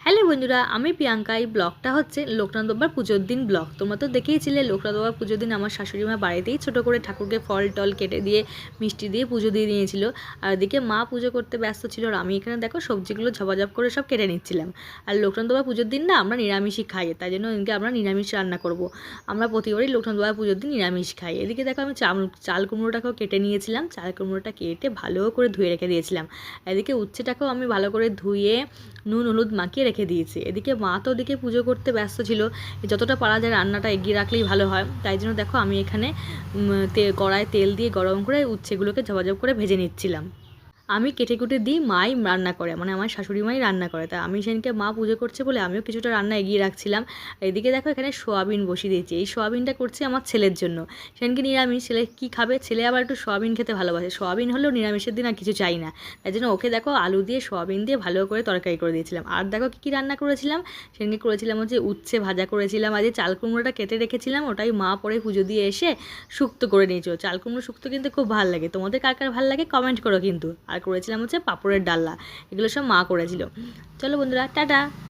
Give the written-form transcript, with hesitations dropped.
Hello বন্ধুরা, আমি প্রিয়াঙ্কা। এই ব্লগটা হচ্ছে লোকনাথ বাবার পুজোর দিন ব্লগ। তোমরা তো দেখেইছিলে লোকনাথ বাবার পুজোর দিন আমার শাশুড়ি মা বাড়িতেই ছোটো করে ঠাকুরকে ফল টল কেটে দিয়ে মিষ্টি দিয়ে পুজো দিয়ে নিয়েছিল। আর এদিকে মা পুজো করতে ব্যস্ত ছিল, আর আমি এখানে দেখো সবজিগুলো ঝপাঝপ করে সব কেটে নিচ্ছিলাম। আর লোকনাথ বাবার পুজোর দিন না আমরা নিরামিষই খাই, তাই জন্য এদিকে আমরা নিরামিষ রান্না করব। আমরা প্রতিবারই লোকনাথ বাবার পুজোর দিন নিরামিষ খাই। এদিকে দেখো আমি চাল কুমড়োটাকেও কেটে নিয়েছিলাম, চাল কুমড়োটা কেটে ভালো করে ধুয়ে রেখে দিয়েছিলাম। এদিকে উচ্ছেটাকেও আমি ভালো করে ধুয়ে নুন হলুদ মাখিয়ে রেখে দিয়েছি। এদিকে মা তো ওদিকে পুজো করতে ব্যস্ত ছিল, যতটা পারা যায় রান্নাটা এগিয়ে রাখলেই ভালো হয়। তাই জন্য দেখো আমি এখানে কড়ায় তেল দিয়ে গরম করে উচ্ছেগুলোকে ঝপাঝপ করে ভেজে নিচ্ছিলাম। আমি কেটে কুটে দিই, মাই রান্না করে, মানে আমার শাশুড়ি মাই রান্না করে। তা আমি সেদিনকে মা পুজো করছে বলে আমিও কিছুটা রান্না এগিয়ে রাখছিলাম। এদিকে দেখো এখানে সোয়াবিন বসিয়ে দিয়েছি। এই সোয়াবিনটা করছি আমার ছেলের জন্য। সেদিনকে নিরামিষ, ছেলে কী খাবে, ছেলে আবার একটু সোয়াবিন খেতে ভালোবাসে। সোয়াবিন হলেও নিরামিষের দিন আর কিছু চাই না, তাই জন্য ওকে দেখো আলু দিয়ে সোয়াবিন দিয়ে ভালো করে তরকারি করে দিয়েছিলাম। আর দেখো কী রান্না করেছিলাম, সেদিনকে করেছিলাম হচ্ছে উচ্ছে ভাজা করেছিলাম। আর যে চাল কুমড়োটা কেটে রেখেছিলাম ওটাই মা পরে পুজো দিয়ে এসে শুক্তো করে নিয়েছিল। চাল কুমড়ো শুক্তো কিন্তু খুব ভালো লাগে, তোমাদের কার কার ভালো লাগে কমেন্ট করো কিন্তু। আর করেছিলাম হচ্ছে পাঁপড়ের ডালনা, এগুলো সব মা করেছিল। চলো বন্ধুরা, টাটা।